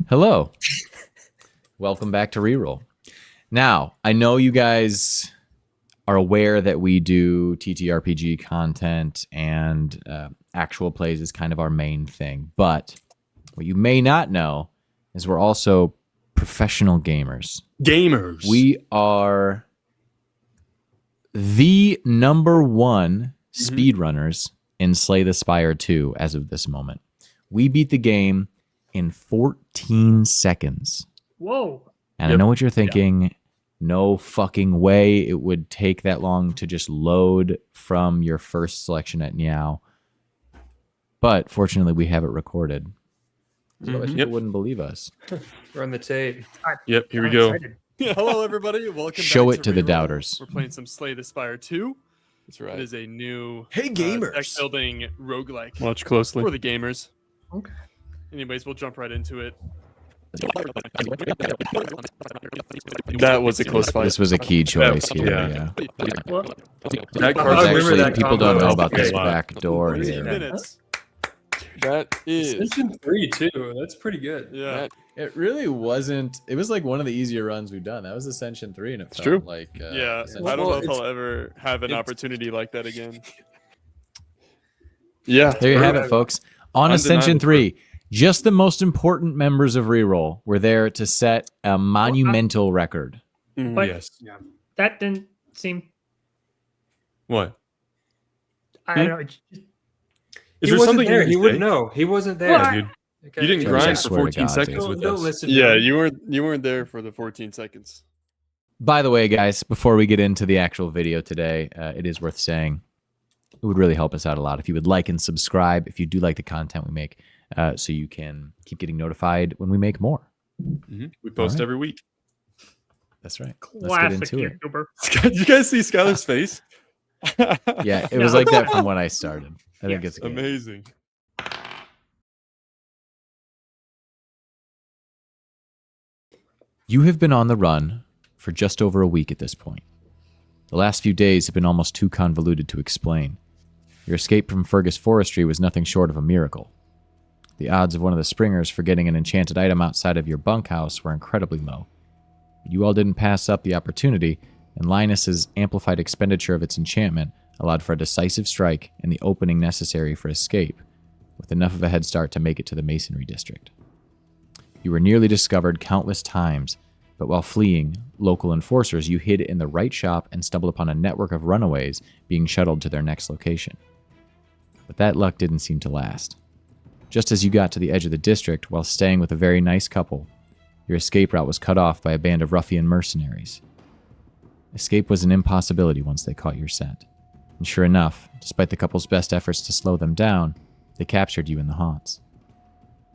Hello. Welcome back to RERole. Now, I know you guys are aware that we do TTRPG content and actual plays is kind of our main thing. But what you may not know is we're also professional gamers. We are the number one speedrunners in Slay the Spire 2 as of this moment. We beat the game in 14 seconds. Whoa. And I know what you're thinking. No fucking way it would take that long to just load from your first selection at Niao. But fortunately, we have it recorded. Otherwise, people wouldn't believe us. Run the tape. Yep, here we go. Hello, everybody. Welcome Show back it to the RERole. doubters. We're playing some Slay the Spire 2. That's right. It is a new gamers. deck-building roguelike Watch closely. for the gamers. Okay. Anyways, we'll jump right into it. That was a close fight. This was a key choice here. yeah. What? That It's card's actually, that people combo don't know was about this great. back door 14 here. minutes. That is. Ascension 3 too. That's pretty good. Yeah. That, It really wasn't. It was like one of the easier runs we've done. That was Ascension 3, and it felt true. like. Yeah. Ascension I don't know if 2. I'll ever have an it's- opportunity like that again. yeah. There you have it, folks. On Ascension Undeniable 3, just the most important members of RERole were there to set a monumental record. But- Yes. That didn't seem. What? I don't know. It's just, Is He there wasn't something there. you He can wouldn't say? know. He wasn't there. Well, Yeah, I- dude. Okay. You didn't Josh, I grind for swear to 14 God, seconds dude. with Don't us. listen. to Yeah, him. you weren't there for the 14 seconds. By the way, guys, before we get into the actual video today, it is worth saying it would really help us out a lot if you would like and subscribe if you do like the content we make, so you can keep getting notified when we make more. We post Alright. every week. That's right. Let's get classic into it. YouTuber. Did you guys see Skylar's face? Yeah, it was like that from when I started. I think it's good. Amazing. You have been on the run for just over a week at this point. The last few days have been almost too convoluted to explain. Your escape from Fergus Forestry was nothing short of a miracle. The odds of one of the Springers forgetting an enchanted item outside of your bunkhouse were incredibly low. But you all didn't pass up the opportunity, and Linus's amplified expenditure of its enchantment allowed for a decisive strike and the opening necessary for escape, with enough of a head start to make it to the Masonry District. You were nearly discovered countless times, but while fleeing local enforcers, you hid in the right shop and stumbled upon a network of runaways being shuttled to their next location. But that luck didn't seem to last. Just as you got to the edge of the district while staying with a very nice couple, your escape route was cut off by a band of ruffian mercenaries. Escape was an impossibility once they caught your scent. And sure enough, despite the couple's best efforts to slow them down, they captured you in the haunts.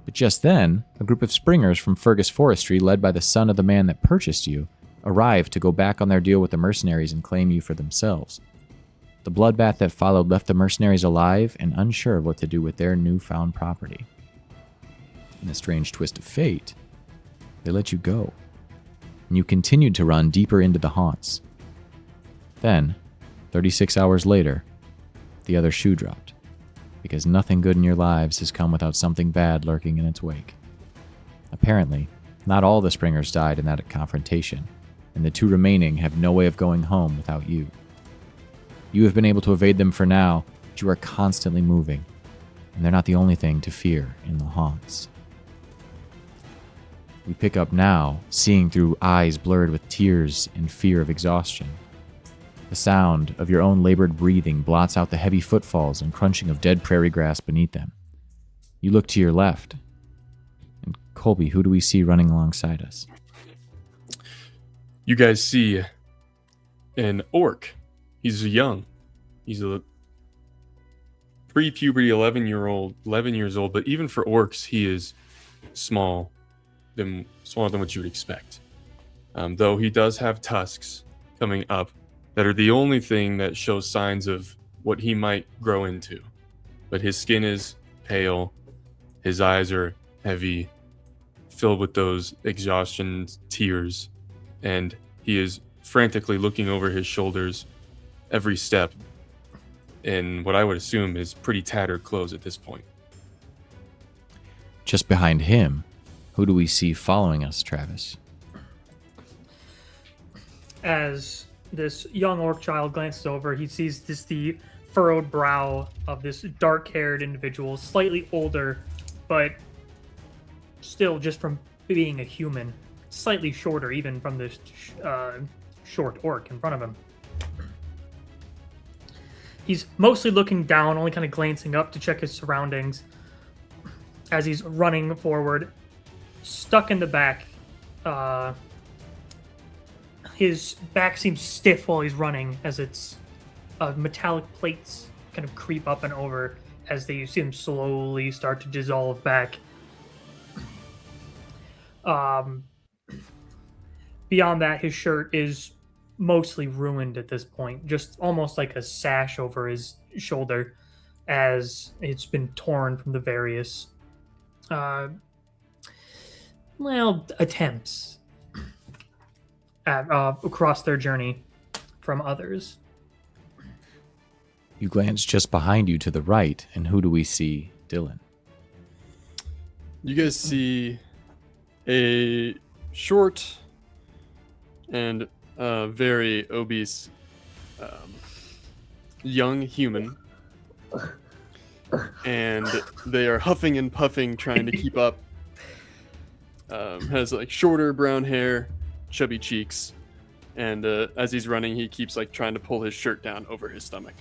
But just then, a group of Springers from Fergus Forestry, led by the son of the man that purchased you, arrived to go back on their deal with the mercenaries and claim you for themselves. The bloodbath that followed left the mercenaries alive and unsure of what to do with their newfound property. In a strange twist of fate, they let you go, and you continued to run deeper into the haunts. Then, 36 hours later, the other shoe dropped, because nothing good in your lives has come without something bad lurking in its wake. Apparently, not all the Springers died in that confrontation, and the two remaining have no way of going home without you. You have been able to evade them for now, but you are constantly moving, and they're not the only thing to fear in the haunts. We pick up now, seeing through eyes blurred with tears and fear of exhaustion. The sound of your own labored breathing blots out the heavy footfalls and crunching of dead prairie grass beneath them. You look to your left, and Colby, who do we see running alongside us? You guys see an orc. He's young. He's a pre-puberty 11 years old, but even for orcs, he is smaller than what you would expect. Though he does have tusks coming up that are the only thing that shows signs of what he might grow into. But his skin is pale, his eyes are heavy, filled with those exhaustion tears, and he is frantically looking over his shoulders every step in what I would assume is pretty tattered clothes at this point. Just behind him, Who do we see following us, Travis? As this young orc child glances over, he sees the furrowed brow of this dark-haired individual, slightly older, but still, just from being a human, slightly shorter, even from this short orc in front of him. He's mostly looking down, only kind of glancing up to check his surroundings as he's running forward, stuck in the back. His back seems stiff while he's running, as its metallic plates kind of creep up and over as they see him slowly start to dissolve back. Beyond that, his shirt is mostly ruined at this point, just almost like a sash over his shoulder, as it's been torn from the various attempts at, across their journey from others. You glance just behind you to the right, and who do we see? Dylan. You guys see a short and very obese young human, and they are huffing and puffing, trying to keep up. Has like shorter brown hair, chubby cheeks, and as he's running, he keeps like trying to pull his shirt down over his stomach.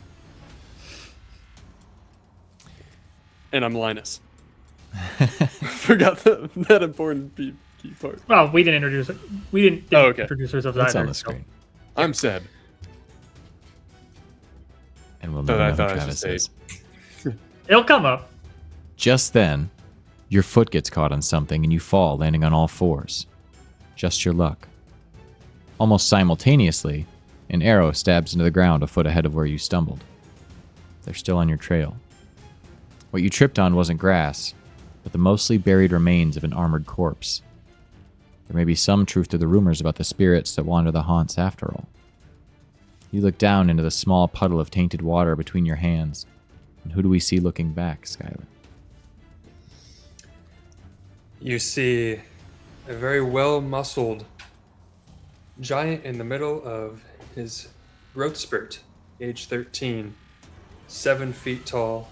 And I'm Linus. Forgot that important key part. Well, we didn't introduce it. We didn't okay. introduce ourselves It's either. on the screen. I'm Seb. And we'll Thought know I who thought I Travis should is. It'll come up. Just then, your foot gets caught on something and you fall, landing on all fours. Just your luck. Almost simultaneously, an arrow stabs into the ground a foot ahead of where you stumbled. They're still on your trail. What you tripped on wasn't grass, but the mostly buried remains of an armored corpse. There may be some truth to the rumors about the spirits that wander the haunts after all. You look down into the small puddle of tainted water between your hands, and who do we see looking back, Skylar? You see a very well-muscled giant in the middle of his growth spurt, age 13, 7 feet tall.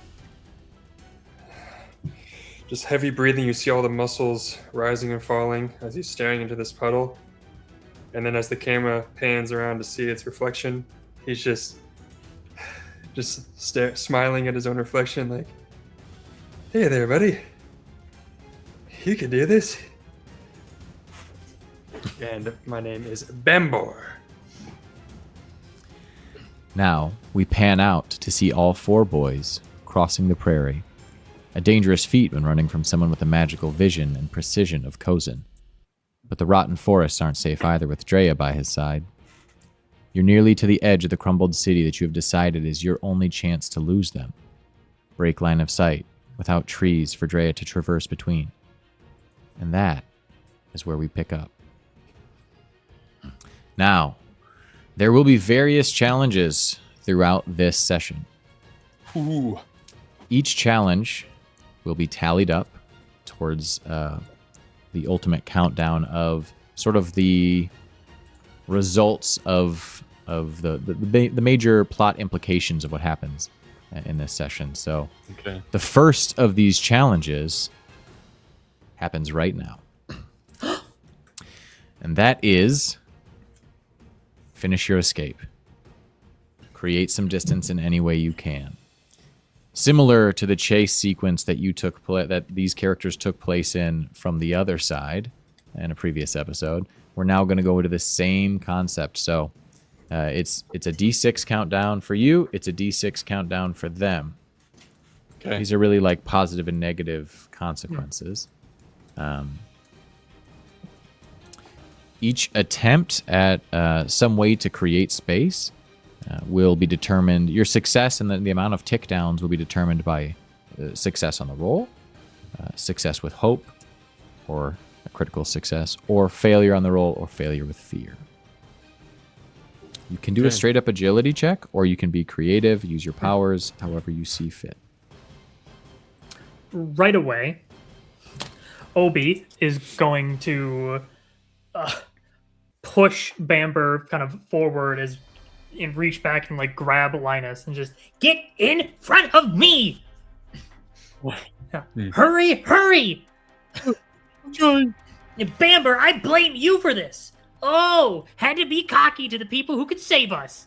Just heavy breathing, you see all the muscles rising and falling as he's staring into this puddle. And then as the camera pans around to see its reflection, he's just smiling at his own reflection like, "Hey there, buddy. You can do this." And my name is Bambor. Now, we pan out to see all four boys crossing the prairie. A dangerous feat when running from someone with the magical vision and precision of Kozin. But the rotten forests aren't safe either with Drea by his side. You're nearly to the edge of the crumbled city that you have decided is your only chance to lose them. Break line of sight, without trees for Drea to traverse between. And that is where we pick up. Now, there will be various challenges throughout this session. Ooh. Each challenge will be tallied up towards the ultimate countdown of sort of the results of the major plot implications of what happens in this session. So Okay. the first of these challenges happens right now. And that is finish your escape. Create some distance in any way you can. Similar to the chase sequence that that these characters took place in from the other side in a previous episode, we're now going to go into the same concept. So it's a D6 countdown for you. It's a D6 countdown for them. Okay. These are really like positive and negative consequences. Each attempt at some way to create space will be determined. Your success and the amount of tick downs will be determined by success on the roll, success with hope, or a critical success, or failure on the roll, or failure with fear. You can do a Okay. straight up agility check, or you can be creative, use your powers however you see fit. Right away, Obi is going to push Bamber kind of forward and reach back and like grab Linus and just get in front of me. Yeah. Hurry! I'm trying. Bamber, I blame you for this. Oh, had to be cocky to the people who could save us.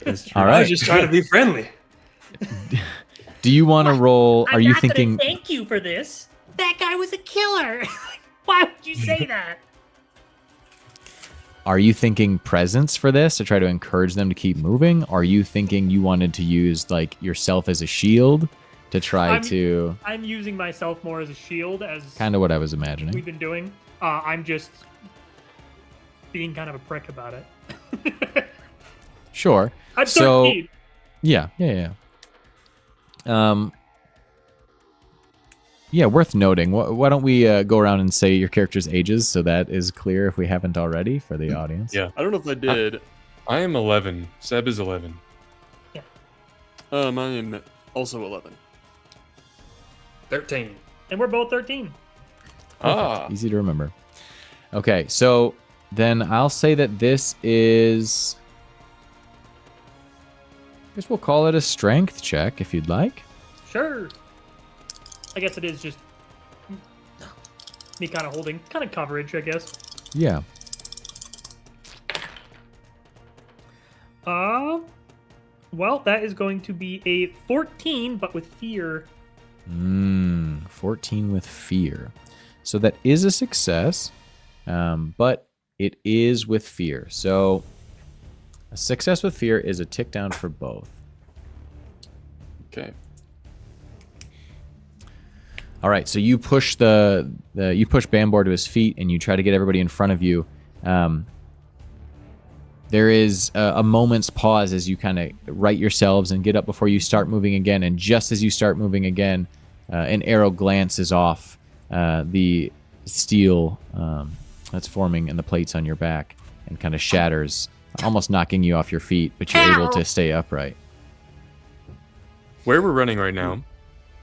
All I right. was just trying to be friendly. Do you want to roll? Are I'm you not gonna thinking? thank you for this. That guy was a killer. Why would you say that? Are you thinking presence for this to try to encourage them to keep moving? Or are you thinking you wanted to use like yourself as a shield to try to? I'm using myself more as a shield, as Kind of what I was imagining. we've been doing. I'm just being kind of a prick about it. Sure. I'm So 13. yeah. Yeah, worth noting. Why don't we go around and say your character's ages so that is clear if we haven't already for the audience? Yeah. I don't know if I did. I am 11. Seb is 11. I am also 11. 13. And we're both 13. Ah. Easy to remember. Okay, so then I'll say that this is. I guess we'll call it a strength check if you'd like. Sure. I guess it is just me kind of holding kind of coverage, I guess. Yeah. Well, that is going to be a 14, but with fear. 14 with fear. So that is a success, but it is with fear. So a success with fear is a tick down for both. Okay. All right, so you push you push Bambor to his feet, and you try to get everybody in front of you. There is a moment's pause as you kind of right yourselves and get up before you start moving again. And just as you start moving again, an arrow glances off the steel that's forming in the plates on your back and kind of shatters, almost knocking you off your feet, but you're able to stay upright. Where we're running right now,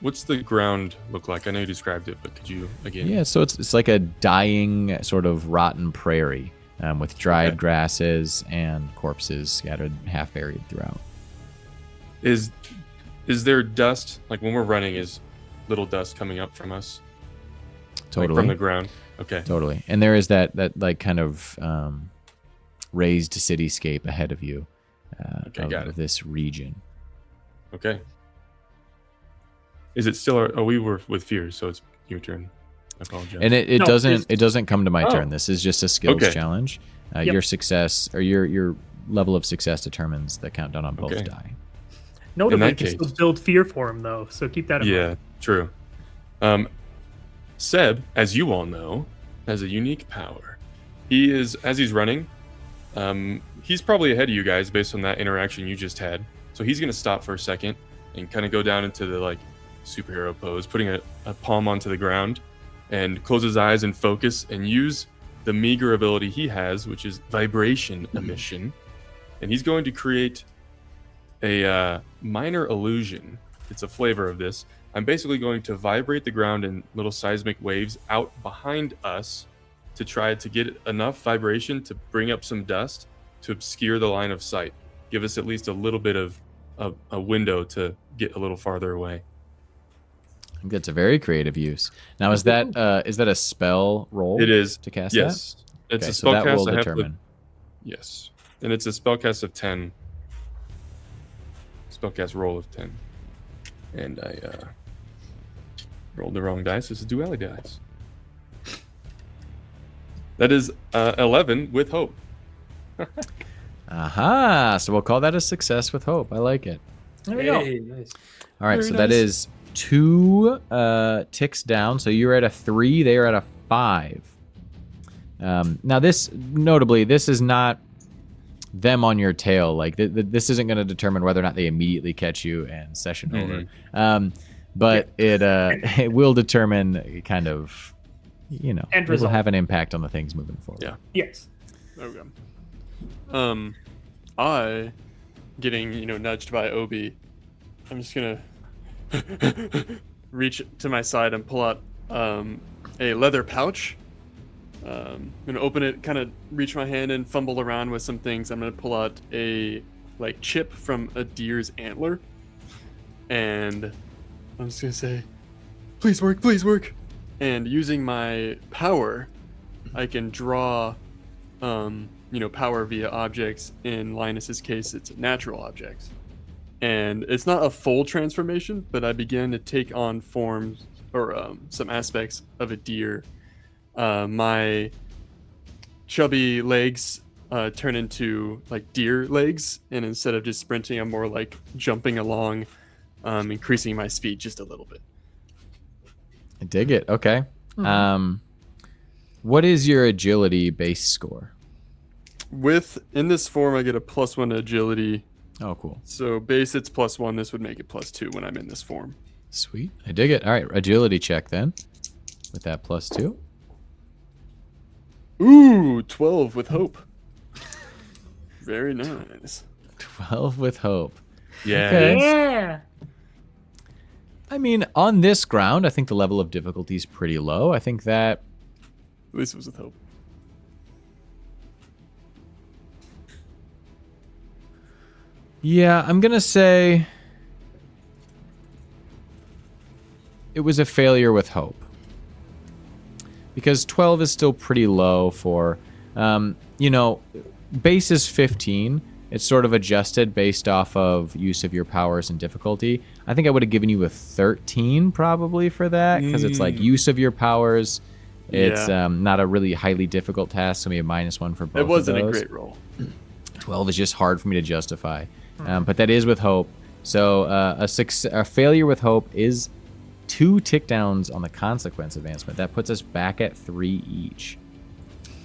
what's the ground look like? I know you described it, but could you again? Yeah, so it's like a dying sort of rotten prairie with dried grasses and corpses scattered half buried throughout. Is there dust? Like when we're running, is little dust coming up from us? Totally. Like from the ground? Okay. Totally. And there is that like kind of raised cityscape ahead of you of this region. Okay. Is it still? Oh, we were with fear, so it's your turn. I apologize. And it No, doesn't come to my Oh. turn. This is just a skills Okay. challenge. Yep. Your success or your level of success determines the countdown on both Okay. die. Notably, that you can still case- build fear for him, though, so keep that in mind. Yeah, true. Seb, as you all know, has a unique power. He is, as he's running, he's probably ahead of you guys based on that interaction you just had. So he's gonna stop for a second and kind of go down into the like superhero pose, putting a palm onto the ground and close his eyes and focus and use the meager ability he has, which is vibration emission. And he's going to create a minor illusion. It's a flavor of this. I'm basically going to vibrate the ground in little seismic waves out behind us to try to get enough vibration to bring up some dust to obscure the line of sight. Give us at least a little bit of a window to get a little farther away. I think that's a very creative use. Now, is that a spell roll? It is. to cast Yes. that. It's Okay, a so that spellcast. will I have determine. yes. And it's a spellcast of 10. Spellcast roll of 10. And I rolled the wrong dice. This is duality dice. That is 11 with hope. Aha! So we'll call that a success with hope. I like it. There we go. Hey, nice. All right, Very so that nice. is 2 ticks down. So you're at a 3. They are at a 5. Now, this is not them on your tail. Like this isn't going to determine whether or not they immediately catch you and session over. But it will determine kind of, End it will result. have an impact on the things moving forward. Yeah. Yes. Okay. I, getting nudged by Obi, I'm just gonna reach to my side and pull out a leather pouch. I'm gonna open it, kind of reach my hand and fumble around with some things. I'm gonna pull out a chip from a deer's antler, and I'm just gonna say, "Please work, please work." And using my power, I can draw, power via objects. In Linus's case, it's natural objects. And it's not a full transformation, but I begin to take on forms or some aspects of a deer. My chubby legs turn into deer legs, and instead of just sprinting, I'm more like jumping along, increasing my speed just a little bit. I dig it. Okay. What is your agility base score? In this form, I get a +1 agility. Oh, cool. So base, it's +1. This would make it +2 when I'm in this form. Sweet. I dig it. All right. Agility check then. With that +2. Ooh, 12 with hope. Very nice. 12 with hope. Yeah. Okay. Yeah. I mean, on this ground, I think the level of difficulty is pretty low. I think that... At least it was with hope. Yeah, I'm going to say... it was a failure with hope. Because 12 is still pretty low for... base is 15. It's sort of adjusted based off of use of your powers and difficulty. I think I would have given you a 13 probably for that, because it's like use of your powers. It's not a really highly difficult task, so maybe a -1 for both It wasn't of a those. great roll. 12 is just hard for me to justify. But that is with hope. So a failure with hope is 2 tick downs on the consequence advancement. That puts us back at 3 each.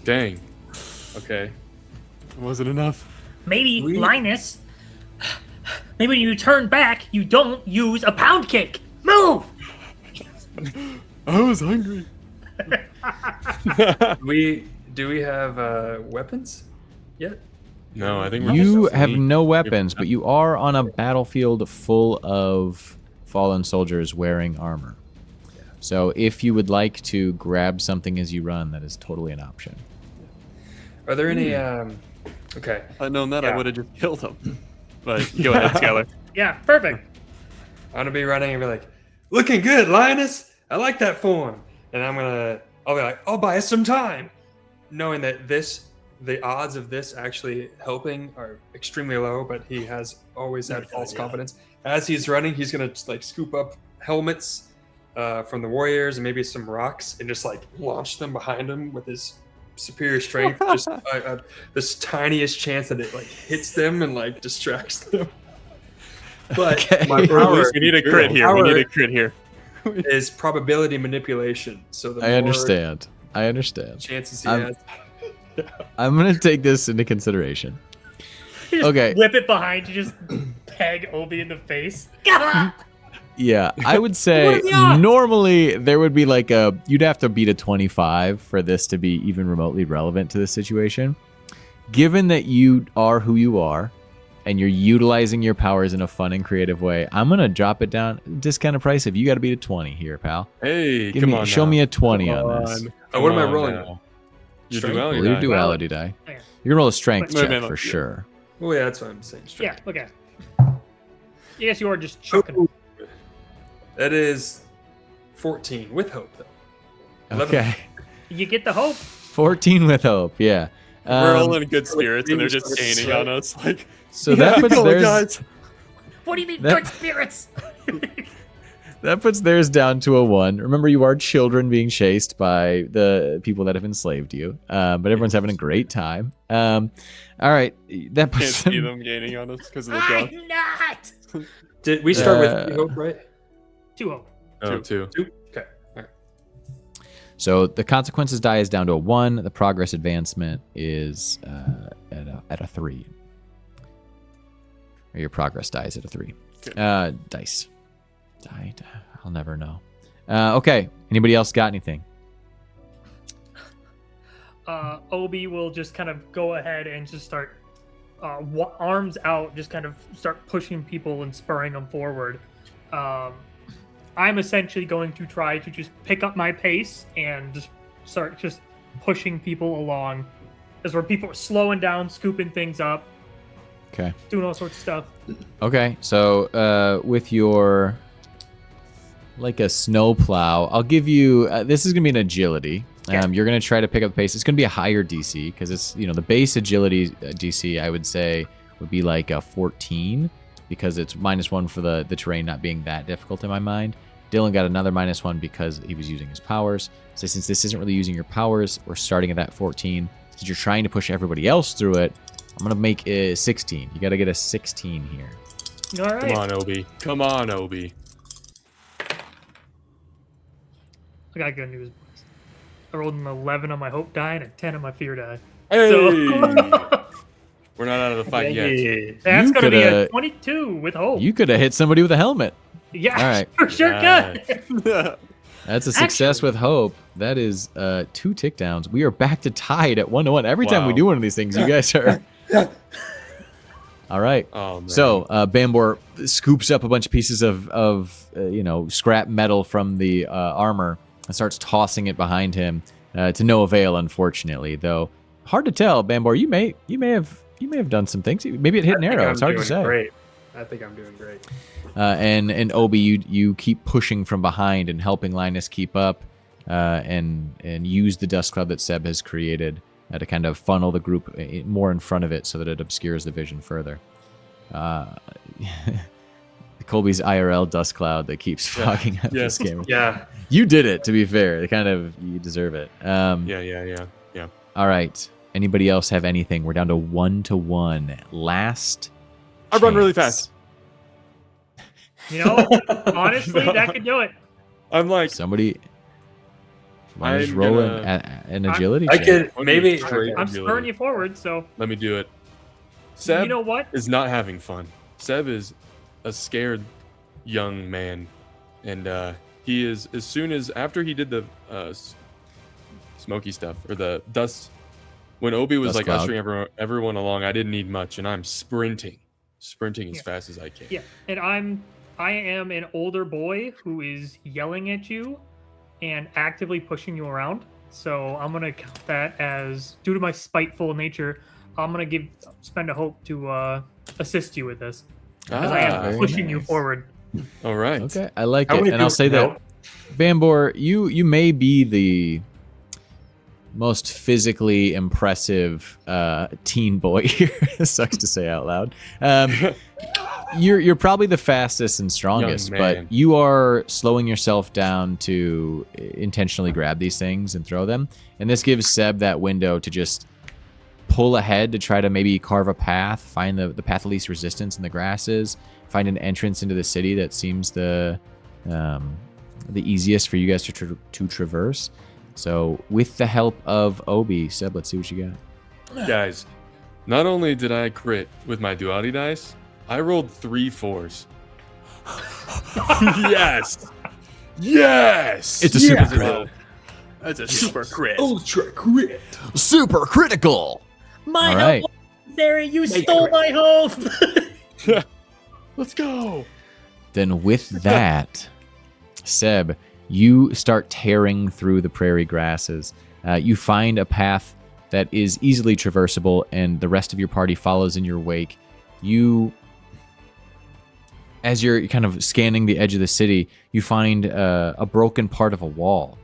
Dang. Okay. It wasn't enough. Maybe, Linus, maybe when you turn back, you don't use a pound kick. Move! I was hungry. Do we have weapons yet? No, I think we're You just have no weapons, but you are on a battlefield full of fallen soldiers wearing armor. So if you would like to grab something as you run, that is totally an option. Are there any? Okay. If I'd known that, I Yeah. would have just killed him. But go ahead, Skylar. Yeah, perfect. I'm gonna be running and be like, "Looking good, Linus. I like that form." And I'll be like, "I'll buy us some time," knowing that the odds of this actually helping are extremely low. But he has always had false confidence. As he's running, he's gonna scoop up helmets from the warriors and maybe some rocks and just launch them behind him with his superior strength. Just this tiniest chance that it hits them and distracts them. But Okay. my power We need a crit here. We need a crit here. is probability manipulation. So the I more understand. chances he I'm- has. I'm going to take this into consideration. You just Okay. whip it behind you, just peg Obi in the face. Yeah, I would say What are the odds? normally there would be you'd have to beat a 25 for this to be even remotely relevant to this situation. Given that you are who you are and you're utilizing your powers in a fun and creative way, I'm going to drop it down discounted price if you got to beat a 20 here, pal. Hey, Show me a 20 Come on this. on. Oh, what am I Come on rolling? now. Your Strength? duality Well, your die. duality die. Okay. You're going to roll a strength Wait, check wait, for yeah. sure. Oh yeah, that's what I'm saying. Yeah, Strength. okay. Yes, you are just chucking. That is 14 with hope though. 11. Okay. You get the hope. 14 with hope, yeah. We're all in good spirits, and they're just Spirits. gaining on us. So that puts Come on, theirs... guys. What do you mean, That- good spirits? That puts theirs down to a 1. Remember, you are children being chased by the people that have enslaved you, but everyone's having a great time. All right, that Can't puts see them, them gaining on us because of the dog. I'm not. Did we start with Uh, hope, right? 2 hope. Oh, two. 2? Okay. All right. So the consequences die is down to a 1. The progress advancement is at a 3. Or your progress dies at a 3. Okay. Dice. Die. I'll never know. Okay. Anybody else got anything? Obi will just kind of go ahead and just start arms out, just kind of start pushing people and spurring them forward. I'm essentially going to try to just pick up my pace and just start just pushing people along. As where people are slowing down, scooping things up, Okay. doing all sorts of stuff. Okay, so with your like a snowplow, I'll give you. This is gonna be an agility. Yeah. You're gonna try to pick up the pace. It's gonna be a higher DC because it's the base agility DC. I would say would be like a 14 because it's -1 for the terrain not being that difficult in my mind. Dylan got another -1 because he was using his powers. So since this isn't really using your powers, we're starting at that 14. Since you're trying to push everybody else through it, I'm gonna make a 16. You gotta get a 16 here. All right. Come on, Obi. Come on, Obi. I got good news, boys. I rolled an 11 on my hope die and a 10 on my fear die. Hey! So We're not out of the fight yet. that's You going to be a coulda- 22 with hope. You could have hit somebody with a helmet. Yeah, All right. for sure Nice. could. That's a success with hope. That is 2 tick downs. We are back to tied at 1-1. Every time we Wow. do one of these things, you guys are. All right. Oh, man. So Bambor scoops up a bunch of pieces of scrap metal from the armor and starts tossing it behind him to no avail, unfortunately. Though hard to tell, Bambor. You may have done some things. Maybe it hit an arrow. It's hard to say. Great. I think I'm doing great. And Obi, you keep pushing from behind and helping Linus keep up, and use the dust cloud that Seb has created to kind of funnel the group more in front of it so that it obscures the vision further. Colby's IRL dust cloud that keeps fogging up Yes. this game. Yeah. You did it, to be fair. You deserve it. Yeah. All right. Anybody else have anything? We're down to 1-1. Last. I run really chance. fast. Honestly, that could do it. I'm like, Somebody. Why just I'm roll gonna- an agility I check? could I'll do maybe. straight I'm agility. spurring you forward, so Let me do it. Seb you know what? is not having fun. Seb is a scared young man, and he is as soon as after he did the smoky stuff or the dust. When Obi was Dust like cloud. ushering everyone along, I didn't need much, and I'm sprinting as Yeah. fast as I can. Yeah, and I am an older boy who is yelling at you and actively pushing you around. So I'm gonna count that as, due to my spiteful nature, I'm gonna spend a hope to assist you with this, because I am very pushing you nice. forward. All right. Okay, I like How it. many And I'll people say can that, help? Bambor, you may be the most physically impressive teen boy here. Sucks to say out loud. You're probably the fastest and strongest, Young man. but you are slowing yourself down to intentionally grab these things and throw them. And this gives Seb that window to just pull ahead to try to maybe carve a path, find the path of least resistance in the grasses, find an entrance into the city that seems the easiest for you guys to traverse. So with the help of Obi, Seb, let's see what you got. Guys, not only did I crit with my duality dice, I rolled 3 4s. Yes. Yes. It's a super crit. That's a super crit. Ultra crit. Super critical. My All right. There, you stole my hope. Let's go. Then with that, Seb, you start tearing through the prairie grasses. You find a path that is easily traversable, and the rest of your party follows in your wake. As you're kind of scanning the edge of the city, you find a broken part of a wall,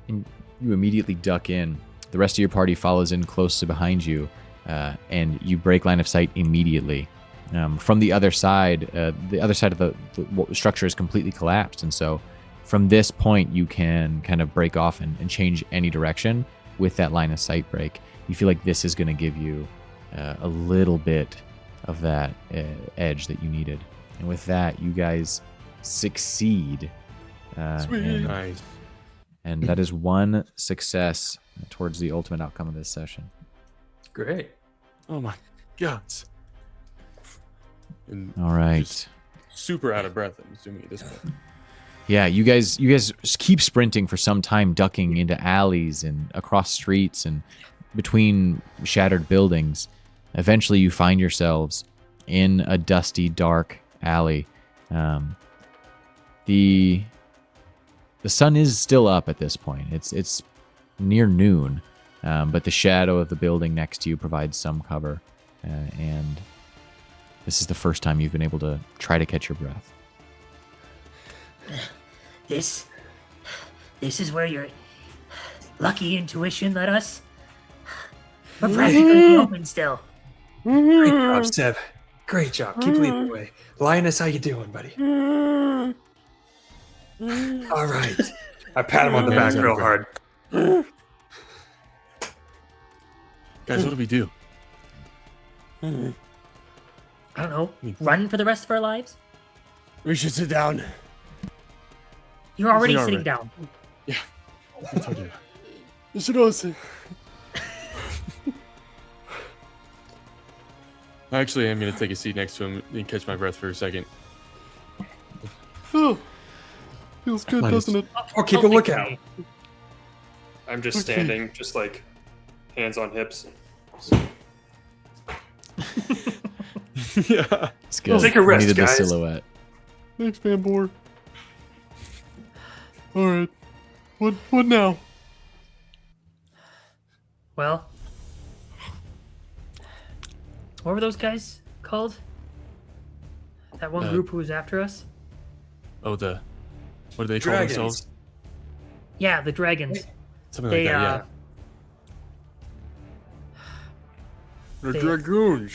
and you immediately duck in. The rest of your party follows in closely behind you, and you break line of sight immediately. From the other side of the structure is completely collapsed, and so from this point you can kind of break off and change any direction with that line of sight break. You feel like this is going to give you a little bit of that edge that you needed, and with that you guys succeed. Nice. And that is one success towards the ultimate outcome of this session. Great. Oh my god. And All right. just super out of breath, I'm assuming at this point. Yeah, you guys just keep sprinting for some time, ducking into alleys and across streets and between shattered buildings. Eventually, you find yourselves in a dusty, dark alley. The The sun is still up at this point. It's near noon, but the shadow of the building next to you provides some cover, and this is the first time you've been able to try to catch your breath. This is where your lucky intuition led us. We're practically open still. Great job, Seb. Great job. Keep leading the way. Linus, how you doing, buddy? All right. I pat him on the back real hard. Guys, what do we do? I don't know. Run for the rest of our lives? We should sit down. You're already We are sitting ready. down. I told you. You should also. Actually, I'm going to take a seat next to him and catch my breath for a second. Oh, feels good, doesn't it? Oh, keep a Don't make lookout. me. I'm just Okay. standing, just like hands on hips. Yeah. It's good. Take a rest, Needed guys. the silhouette. Thanks, Bambor. All right. What now? Well, what were those guys called? That one group who was after us? Oh, what do they call Dragons. themselves? Yeah, the dragons. Something They, like that, The They- dragoons.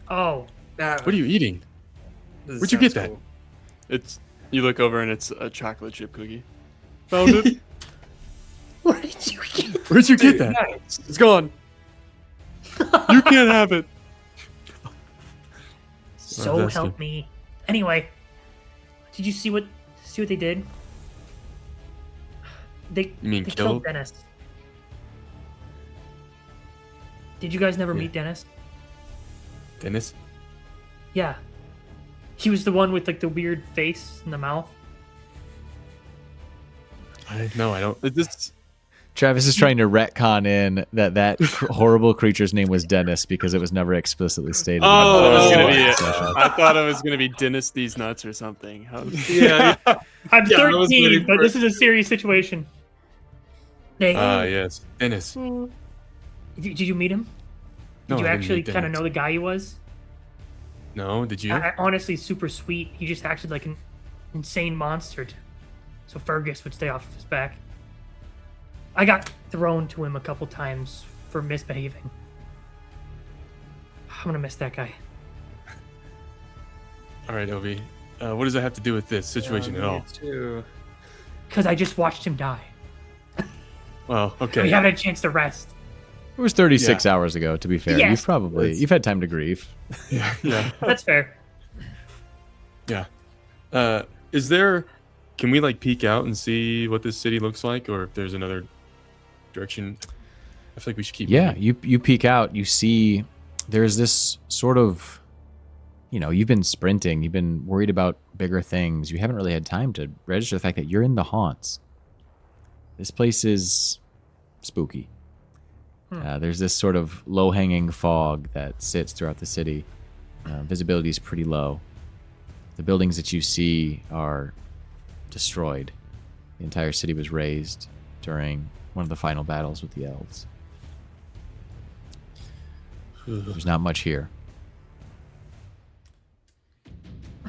Oh, yeah. What are you eating? This Where'd you get sounds that? cool. It's. You look over and it's a chocolate chip cookie. Found it. Where did you get? Where'd you get Dude, that? nice. It's gone. You can't have it. so that's help good. me. Anyway, did you see what they did? They You mean they kill? killed Dennis. Did you guys never meet Dennis? Dennis? Yeah. He was the one with like the weird face and the mouth. No, I don't. This. Travis is trying to retcon in that horrible creature's name was Dennis because it was never explicitly stated. Oh, in it was the gonna be. session. I thought it was gonna be Dennis these nuts or something. Yeah. I'm Yeah, I was 13, waiting but for this is a serious situation. They, Yes. Dennis. Did you meet him? No, Did you I didn't actually meet kind of Dennis. know the guy he was? No, did you? Honestly, super sweet. He just acted like an insane monster. So Fergus would stay off of his back. I got thrown to him a couple times for misbehaving. I'm gonna miss that guy. All right, Ovi. What does that have to do with this situation at all? Me too. Because I just watched him die. Well, We okay. haven't had a chance to rest. It was 36 hours ago, to be fair. Yes. You've had time to grieve. Yeah. That's fair. Yeah. Is there? Can we like peek out and see what this city looks like, or if there's another direction? I feel like we should keep. Yeah, moving. you peek out, you see there's this sort of, you've been sprinting, you've been worried about bigger things. You haven't really had time to register the fact that you're in the haunts. This place is spooky. There's this sort of low-hanging fog that sits throughout the city. Visibility is pretty low. The buildings that you see are destroyed. The entire city was razed during one of the final battles with the elves. There's not much here.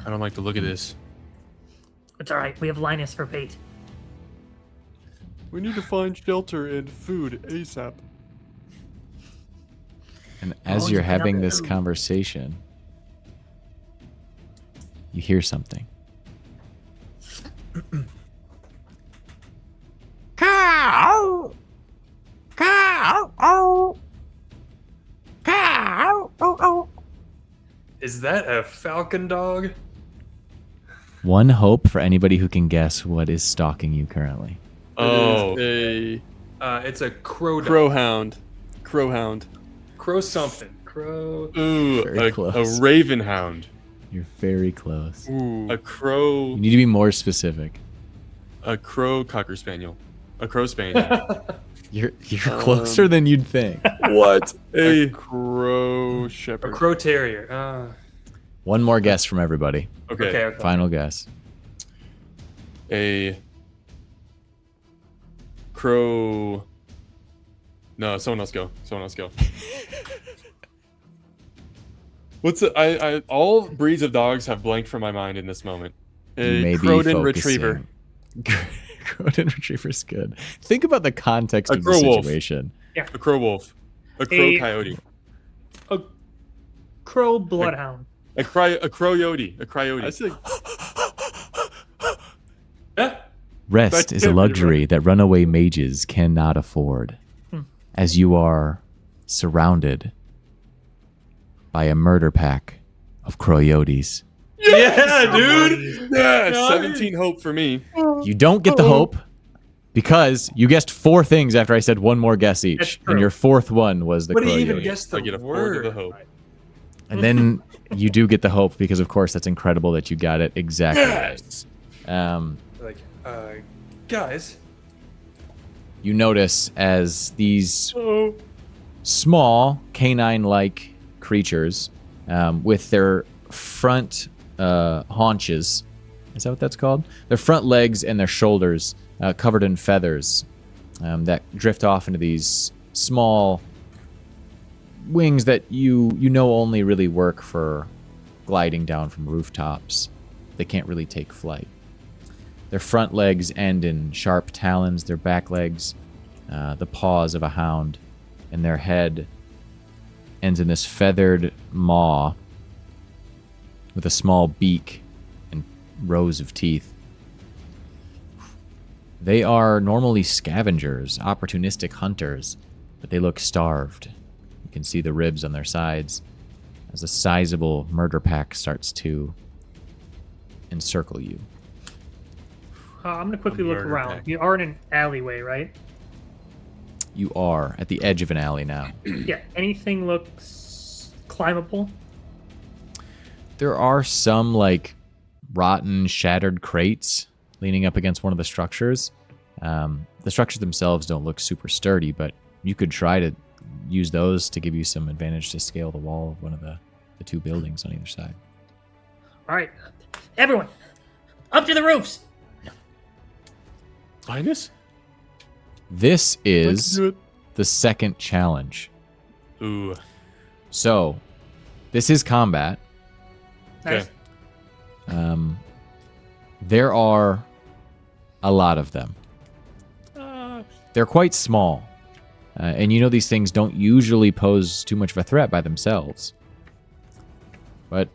I don't like the look of this. It's all right. We have Linus for bait. We need to find shelter and food ASAP. And as Oh, you're he's been having up this there. conversation, you hear something. Cow! Cow! Oh! Cow! Oh! Oh! Is that a falcon dog? One hope for anybody who can guess what is stalking you currently. Oh, A It's a crow dog. crowhound. Crowhound. Crow something. Crow. ooh, Very a close. raven hound, You're very close. Ooh. a crow, You need to be more specific. a crow cocker spaniel, a crow spaniel. You're closer than you'd think. What? A A crow A shepherd. crow terrier. One more guess from everybody. okay. Okay. Final guess. A crow. No, someone else go. Someone else go. What's I all breeds of dogs have blanked from my mind in this moment. You A may be Croden retriever. Croden retriever's good. Think about the context A of the crow wolf. situation. A crow wolf. A crow coyote. A crow bloodhound. A croyote. A coyote. I said, Yeah. Rest is a luxury that runaway mages cannot afford, as you are surrounded by a murder pack of coyotes. Yeah, dude. Yeah, 17 hope for me. You don't get the hope because you guessed 4 things after I said one more guess That's each, true. and your 4th one was the What do you even coyote. guess the I get a 4 word? to the hope. And then you do get the hope because, of course, that's incredible that you got it exactly Yes. right. Like, guys. You notice as these small canine-like creatures with their front haunches, is that what that's called? Their front legs and their shoulders covered in feathers that drift off into these small wings that you know only really work for gliding down from rooftops. They can't really take flight. Their front legs end in sharp talons, their back legs, the paws of a hound, and their head ends in this feathered maw with a small beak and rows of teeth. They are normally scavengers, opportunistic hunters, but they look starved. You can see the ribs on their sides as a sizable murder pack starts to encircle you. I'm gonna quickly A look murder around. pack. You are in an alleyway, right? You are at the edge of an alley now. Yeah. Anything looks climbable? There are some, like, rotten, shattered crates leaning up against one of the structures. The structures themselves don't look super sturdy, but you could try to use those to give you some advantage to scale the wall of one of the 2 buildings on either side. All right. Everyone, up to the roofs. Linus? This is Let's do the second challenge. it. Ooh. So, this is combat. Nice. Okay. There are a lot of them. They're quite small. And you know these things don't usually pose too much of a threat by themselves. But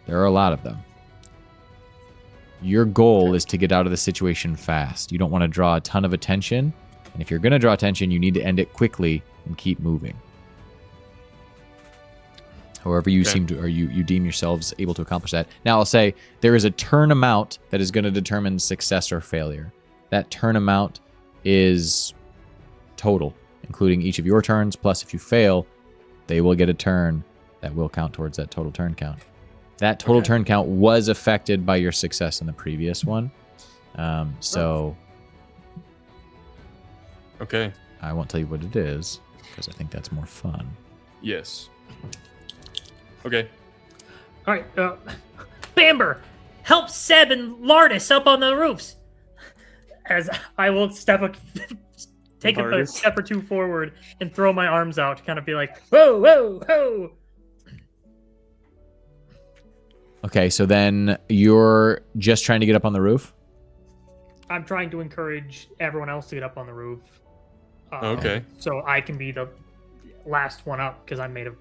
there are a lot of them. Your goal is to get out of the situation fast. You don't want to draw a ton of attention. And if you're going to draw attention, you need to end it quickly and keep moving. However you Okay. seem to, or you deem yourselves able to accomplish that. Now I'll say there is a turn amount that is going to determine success or failure. That turn amount is total, including each of your turns, plus if you fail, they will get a turn that will count towards that total turn count. That total turn count was affected by your success in the previous one. So Okay. I won't tell you what it is, because I think that's more fun. Yes. Okay. All right. Bamber, help Seb and Lardis up on the roofs. As I will take a Lardis. step or 2 forward and throw my arms out to kind of be like, whoa, whoa, whoa. Okay, so then you're just trying to get up on the roof? I'm trying to encourage everyone else to get up on the roof. Okay. So I can be the last one up because I'm made of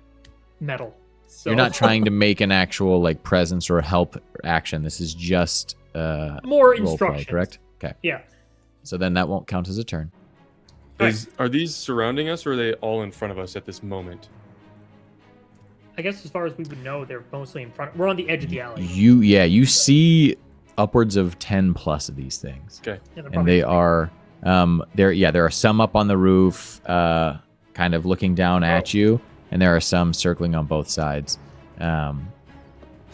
metal. So You're not trying to make an actual like presence or help action. This is just more role play, instructions. correct? Okay. Yeah. So then that won't count as a turn. Are these surrounding us or are they all in front of us at this moment? I guess as far as we would know, they're mostly in front. We're on the edge of the alley. You see upwards of 10 plus of these things. Okay. Yeah, they're And probably- they are there are some up on the roof kind of looking down at you, and there are some circling on both sides. So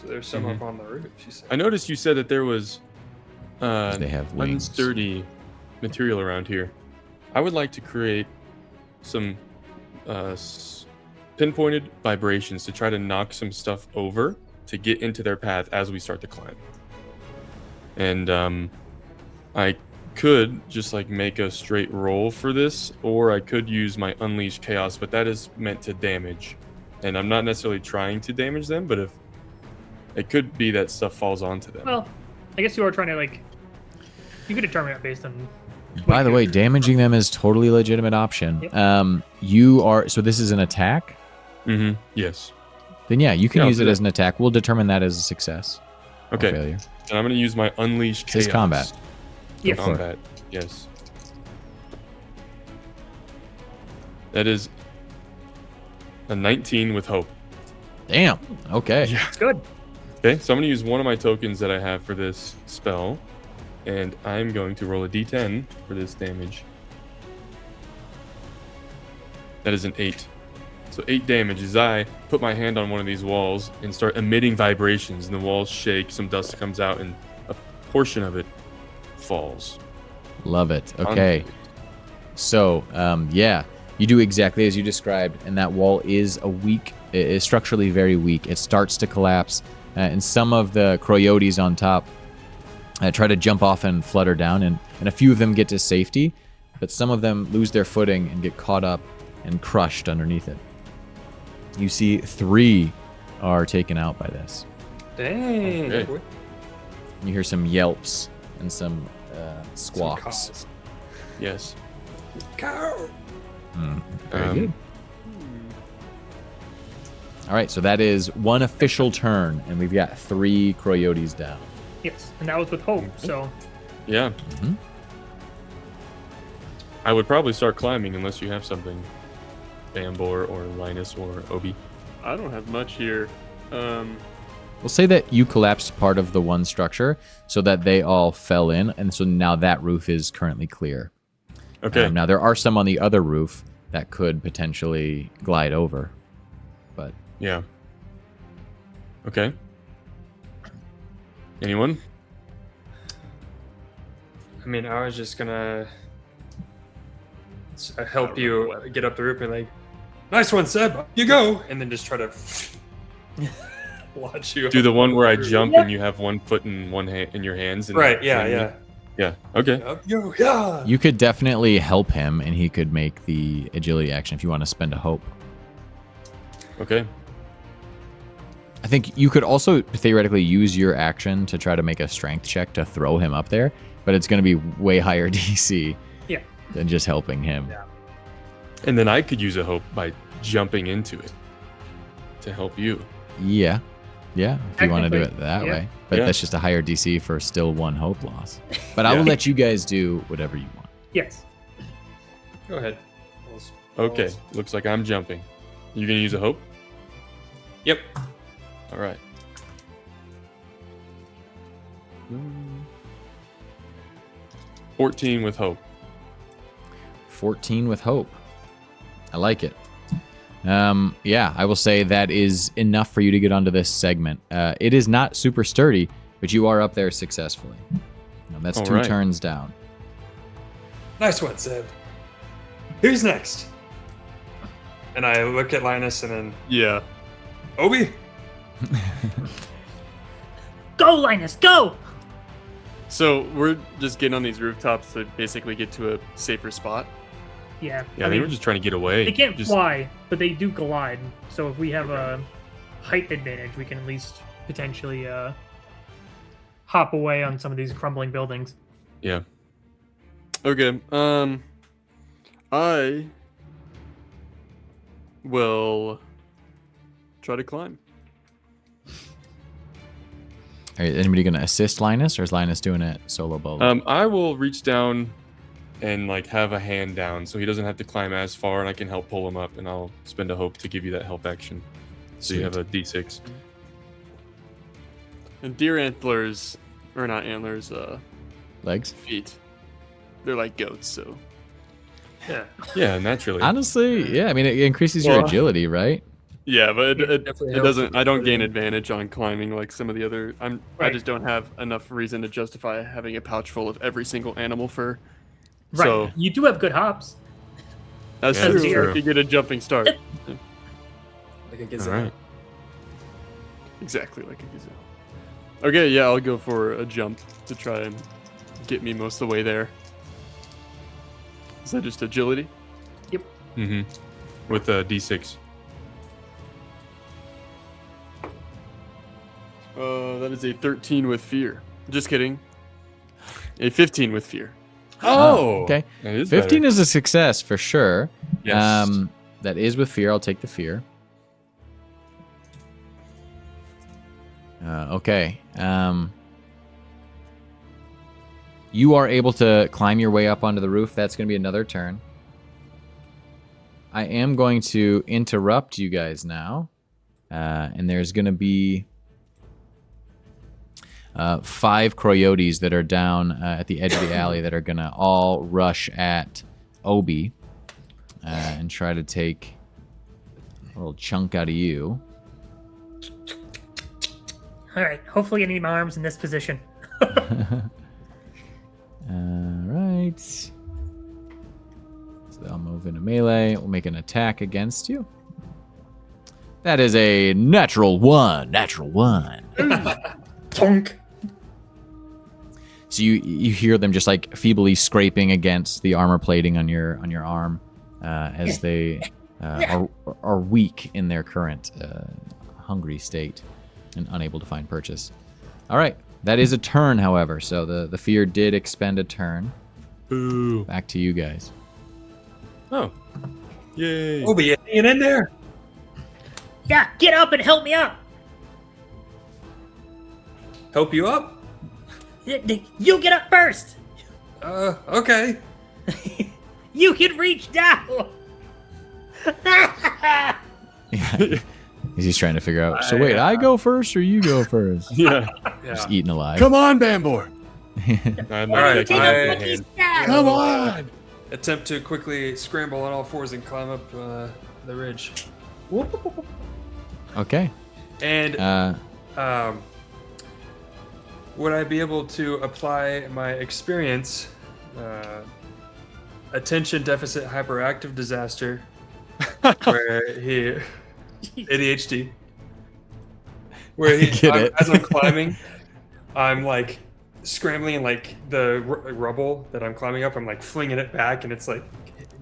there's some up on the roof, she said. I noticed you said that there was they have wings. unsturdy material around here. I would like to create some pinpointed vibrations to try to knock some stuff over to get into their path as we start to climb. And I could just like make a straight roll for this, or I could use my Unleash Chaos, but that is meant to damage. And I'm not necessarily trying to damage them, but if it could be that stuff falls onto them. Well, I guess you are trying to like. You could determine that based on. By the way, damaging them is totally a legitimate option. Yep. You are so this is an attack. Mm-hmm. Yes. Then yeah, you can Yeah, I'll use do it that. as an attack. We'll determine that as a success. Or Okay. failure. And I'm going to use my Unleash It Chaos. says combat. Yes. Go for it. Combat. Yes. That is a 19 with hope. Damn. Okay. Yeah. It's good. Okay, so I'm going to use one of my tokens that I have for this spell, and I'm going to roll a d10 for this damage. That is an 8. So 8 damage as I put my hand on one of these walls and start emitting vibrations, and the walls shake, some dust comes out, and a portion of it falls. Love it. Okay. So, yeah, you do exactly as you described, and that wall is is structurally very weak. It starts to collapse, and some of the coyotes on top try to jump off and flutter down, and a few of them get to safety, but some of them lose their footing and get caught up and crushed underneath it. You see 3 are taken out by this. Dang. Okay. Boy. You hear some yelps and some Some squawks. cows. Yes. Cow. Very good. All right, so that is one official turn, and we've got 3 coyotes down. Yes, and that was with hope. So Yeah. Mhm. I would probably start climbing unless you have something. Bambor or Linus or Obi. I don't have much here. We'll say that you collapsed part of the one structure so that they all fell in, and so now that roof is currently clear. Okay. Now, there are some on the other roof that could potentially glide over, but Yeah. Okay. Anyone? I mean, I was just gonna help you get up the roof and like, nice one, Seb. You go, and then just try to watch you. Do the one where I jump Yeah. and you have one foot in one hand in your hands. And Right. Yeah. and- Yeah. Yeah. Okay. Up you. Yeah. you could definitely help him, and he could make the agility action if you want to spend a hope. Okay. I think you could also theoretically use your action to try to make a strength check to throw him up there, but it's going to be way higher DC yeah, than just helping him. Yeah. And then I could use a hope by jumping into it to help you. Yeah. Yeah, if you want to do it Technically, that yeah. way. But Yeah. that's just a higher DC for still 1 hope loss. But I will Yeah. let you guys do whatever you want. yes. Go ahead. Okay. Looks like I'm jumping. You gonna use a hope? Yep. All right. 14 with hope. 14 with hope. I like it. Yeah, I will say that is enough for you to get onto this segment. It is not super sturdy, but you are up there successfully. That's All 2 right. turns down. Nice one, Seb. Who's next? And I look at Linus and then Yeah. Obi. Go, Linus, go! So we're just getting on these rooftops to basically get to a safer spot. Yeah. Yeah, I they mean, were just trying to get away. they can't just, fly, but they do glide. So if we have a height advantage, we can at least potentially hop away on some of these crumbling buildings. Yeah. Okay. I will try to climb. Are anybody going to assist Linus, or is Linus doing it solo bolo? I will reach down and like have a hand down so he doesn't have to climb as far, and I can help pull him up, and I'll spend a hope to give you that help action. So you have a D6. And deer antlers, or not antlers, Legs? feet. They're like goats, so. Yeah. Yeah, naturally. Honestly, yeah. I mean, it increases your Well, agility, right? Yeah, but it definitely it helps doesn't. with I don't the gain footing. advantage on climbing like some of the other. I Right. just don't have enough reason to justify having a pouch full of every single animal fur. Right. So You do have good hops. that's Yeah, true. that's You true. could get a jumping start. Like a All gazelle. right. Exactly like a gazelle. Okay, yeah, I'll go for a jump to try and get me most of the way there. Is that just agility? Mm-hmm. With a D6. That is a 13 with fear. Just kidding. A 15 with fear. Okay. That is 15 better. is a success for sure. Yes. That is with fear. I'll take the fear. Okay. You are able to climb your way up onto the roof. That's going to be another turn. I am going to interrupt you guys now. And there's going to be 5 coyotes that are down at the edge of the alley that are going to all rush at Obi and try to take a little chunk out of you. All right. Hopefully, I need my arms in this position. Alright. So they'll move into melee. We'll make an attack against you. That is a natural 1. Natural 1. Tonk. So you hear them just like feebly scraping against the armor plating on your arm as they are weak in their current hungry state and unable to find purchase. All right, that is a turn, however. So the fear did expend a turn. Boo. Back to you guys. Oh. Yay. Obi, you hanging in there? Yeah, get up and help me up. Help you up? You get up first. Okay. You can reach down. He's trying to figure out. So wait, I go first or you go first? Yeah. Just eaten alive. Come on, Bambor. All right, Take a lucky step. Come on. Attempt to quickly scramble on all fours and climb up the ridge. Okay. And would I be able to apply my experience, attention deficit hyperactive disaster, where he ADHD, where as I'm climbing, I'm like scrambling and like the rubble that I'm climbing up, I'm like flinging it back, and it's like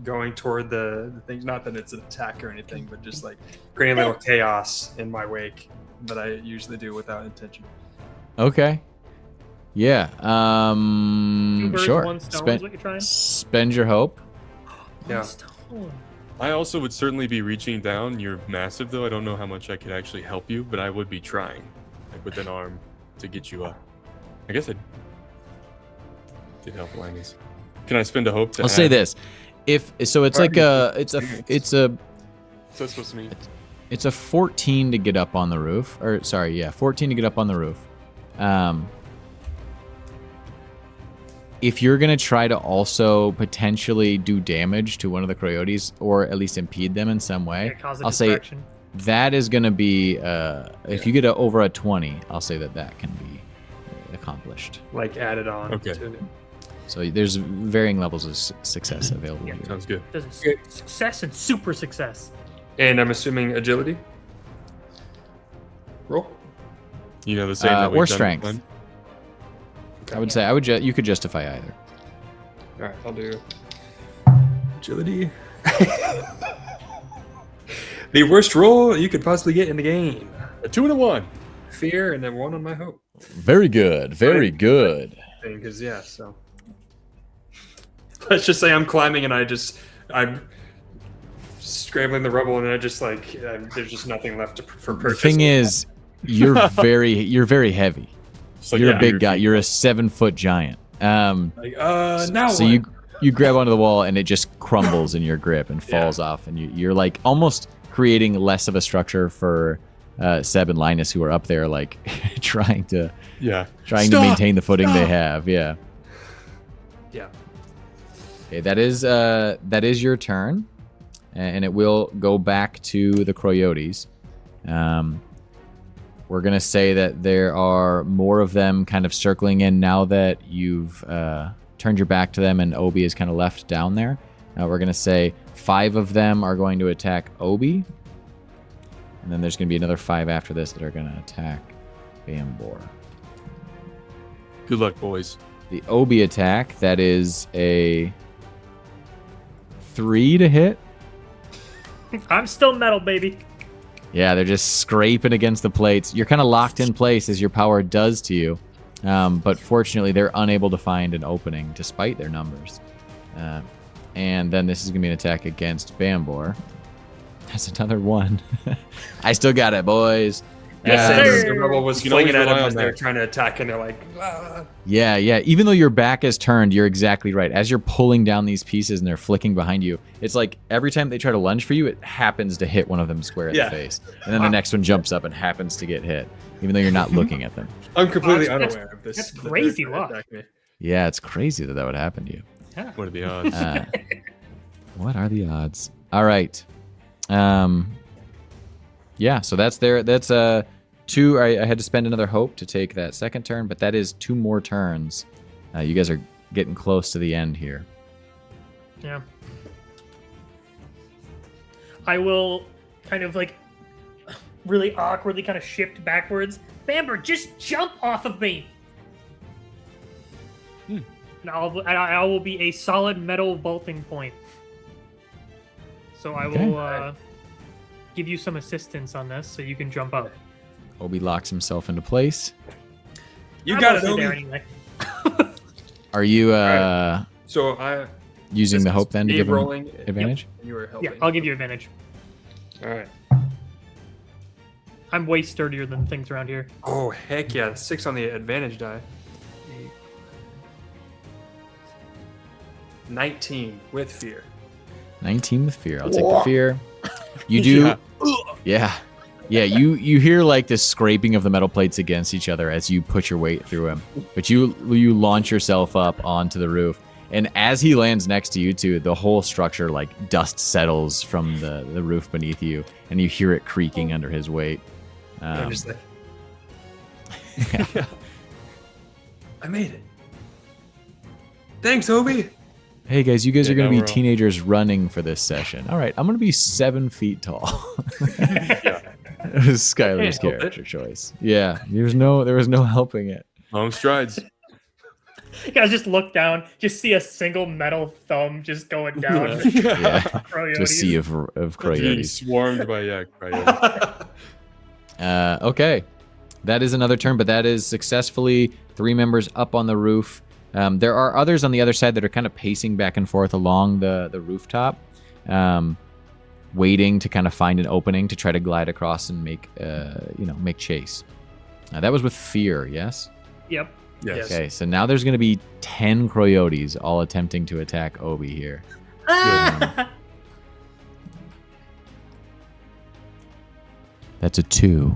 going toward the thing. Not that it's an attack or anything, but just like creating a little chaos in my wake that I usually do without intention. Okay. Yeah. 2 birds, Sure. 1 stone is what you're trying? Spend your hope. Yeah. Stone. I also would certainly be reaching down. You're massive, though. I don't know how much I could actually help you, but I would be trying, like with an arm, to get you up. I guess I did help Linus. Can I spend a hope to I'll say add- this: if so, it's like it's a So that's supposed to mean. It's a 14 to get up on the roof. Or sorry, yeah, 14 to get up on the roof. If you're gonna try to also potentially do damage to one of the coyotes, or at least impede them in some way, Yeah, cause a I'll say distraction. that is gonna be if you get over a 20, I'll say that can be accomplished. Like added on. Okay. To it. So there's varying levels of success available. here. Sounds good. There's success and super success. And I'm assuming agility. Roll. You know the same. that we've Or done strength. with I would say you could justify either. All right, I'll do agility. The worst roll you could possibly get in the game. a 2 and a 1. Fear and then 1 on my hope. Very good. Very good. Because yeah, so let's just say I'm climbing and I'm scrambling the rubble and I just like there's just nothing left for The purchase. thing is, you're very heavy. It's like, You're yeah, a big your guy. feet. You're a 7-foot giant. Like, now So what? you grab onto the wall and it just crumbles in your grip and falls off, and you're like almost creating less of a structure for Seb and Linus, who are up there like trying to maintain the footing they have. Yeah. Yeah. Okay, that is your turn, and it will go back to the coyotes. We're gonna say that there are more of them kind of circling in now that you've turned your back to them and Obi is kind of left down there. We're gonna say 5 of them are going to attack Obi, and then there's gonna be another 5 after this that are gonna attack Bambor. Good luck, boys. The Obi attack, that is a 3 to hit. I'm still metal, baby. Yeah, they're just scraping against the plates. You're kind of locked in place as your power does to you. But fortunately, they're unable to find an opening despite their numbers. And then this is going to be an attack against Bambor. That's another 1. I still got it, boys. The rebel was You can always flinging at rely them on as they're that. trying to attack, and they're like, ah. Yeah. Even though your back is turned, you're exactly right. As you're pulling down these pieces and they're flicking behind you, it's like every time they try to lunge for you, it happens to hit one of them square in the face. And then the next one jumps up and happens to get hit, even though you're not looking at them. I'm completely That's- unaware of this. that's that they're crazy trying to luck. attack me. Yeah, it's crazy that would happen to you. What are the odds? What are the odds? All right. Yeah, so that's 2. I had to spend another hope to take that second turn, but that is 2 more turns. You guys are getting close to the end here. Yeah. I will kind of like really awkwardly kind of shift backwards. Bamber, just jump off of me. And I will be a solid metal vaulting point. So I Okay. will give you some assistance on this so you can jump up. Obi locks himself into place. You I'm got it, mostly Obi. there anyway. Are you So I using the this hope is then to me give him rolling. advantage? And you were helping. Yeah, I'll give you advantage. All right. I'm way sturdier than things around here. Oh heck yeah! 6 on the advantage die. 19 with fear. 19 with fear. I'll take the fear. You do. Yeah. You hear like this scraping of the metal plates against each other as you put your weight through him. But you launch yourself up onto the roof. And as he lands next to you two, the whole structure like dust settles from the roof beneath you, and you hear it creaking under his weight. I'm just like, I made it. Thanks, Obi. Hey guys, you guys Yeah, are going now to be we're all- teenagers running for this session. All right, I'm going to be 7 feet tall. It was Skylar's Can't help it. character choice. Yeah, there was no helping it. Long strides. You guys just look down, just see a single metal thumb just going down. Yeah, Coyotes. to a sea of Being coyotes. swarmed by coyotes. Okay, that is another turn, but that is successfully 3 members up on the roof. There are others on the other side that are kind of pacing back and forth along the rooftop, waiting to kind of find an opening to try to glide across and make chase. That was with fear, yes? Yep. Yes. Okay, so now there's going to be 10 coyotes all attempting to attack Obi here. That's a 2.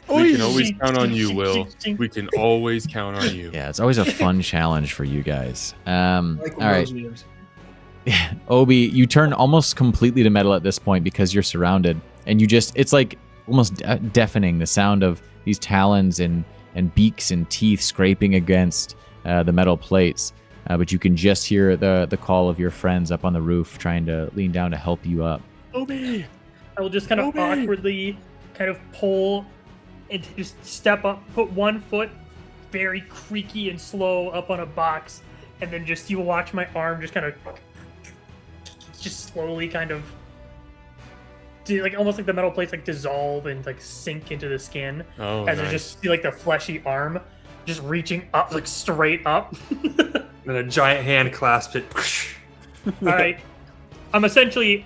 We can always count on you, Will. We can always count on you. Yeah, it's always a fun challenge for you guys. Like All right, Will's memes. Obi, you turn almost completely to metal at this point because you're surrounded, and it's like almost deafening, the sound of these talons and beaks and teeth scraping against the metal plates. But you can just hear the call of your friends up on the roof trying to lean down to help you up. I will just kind of Obi! awkwardly kind of pull and just step up, put one foot very creaky and slow up on a box, and then just you watch my arm just kind of just slowly kind of like almost like the metal plates like dissolve and like sink into the skin Oh, as I nice. just see like the fleshy arm just reaching up like straight up. And then a giant hand clasped it. All right, I'm essentially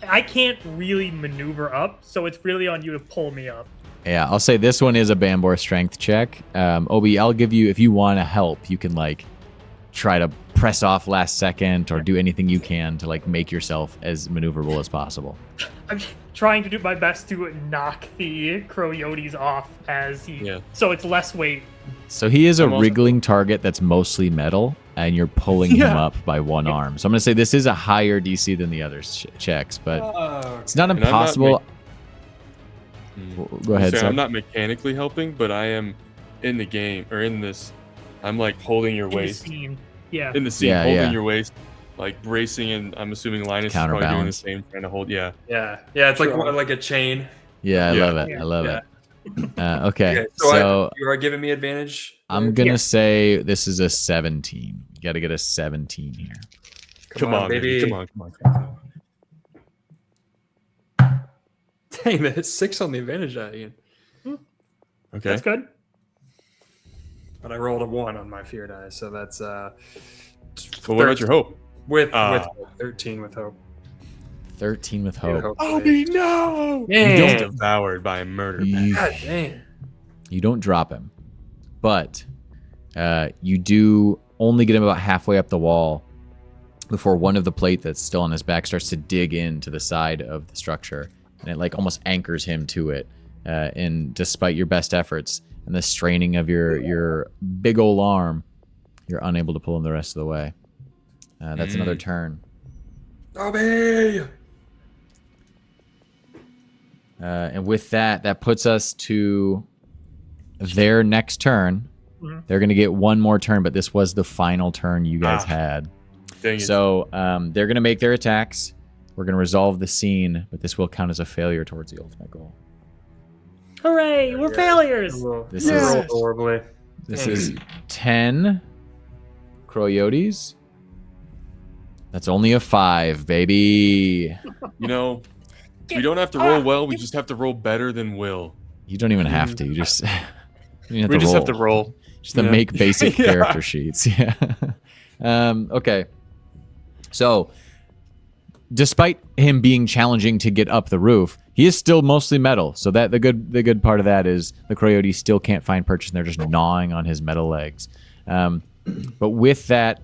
I can't really maneuver up, so it's really on you to pull me up. Yeah, I'll say this one is a Bambor strength check. Obi, I'll give you, if you want to help, you can like try to press off last second or do anything you can to like make yourself as maneuverable as possible. I'm trying to do my best to knock the coyotes off as he, Yeah. so it's less weight. So he is a I'm also- wriggling target that's mostly metal, and you're pulling him up by one arm. So I'm going to say this is a higher DC than the other checks, but it's not And I'm not impossible. Go ahead, So Seb. I'm not mechanically helping, but I am in the game or in this. I'm like holding your In the waist scene. Yeah. in the scene, Yeah, holding yeah. your waist, like bracing, and I'm assuming Linus is probably doing the Counterbalance. same, trying to hold. Yeah. Yeah, it's like like a chain. Yeah, I Yeah. love it. I love it. Okay, so so you are giving me advantage. I'm going to say this is a 17. You got to get a 17 here. Come on, baby. Come on. Dang, that hit 6 on the advantage die again. Okay. That's good. But I rolled a 1 on my fear die, so that's Well, what about your hope? with 13 with hope. 13 with Yeah, hope. hopefully. No! Yeah. You don't devoured by a murder. God dang. You don't drop him, but you do only get him about halfway up the wall before one of the plate that's still on his back starts to dig into the side of the structure, and it like almost anchors him to it. And despite your best efforts and the straining of your big ol' arm, you're unable to pull him the rest of the way. That's another turn. Dobby! And with that puts us to their next turn. Mhm. They're going to get one more turn, but this was the final turn you guys had. Dang it. So they're going to make their attacks. We're going to resolve the scene, but this will count as a failure towards the ultimate goal. Hooray! We're failures. This We is rolled horribly. this is 10 coyotes. That's only a 5, baby. You know, we don't have to roll well. We just have to roll better than Will. You don't even have to. You just you We just have to roll. Just to Yeah. make basic Yeah. character sheets. Yeah. Okay. So, despite him being challenging to get up the roof, he is still mostly metal. So that the good part of that is the coyotes still can't find purchase, and they're just gnawing on his metal legs. But with that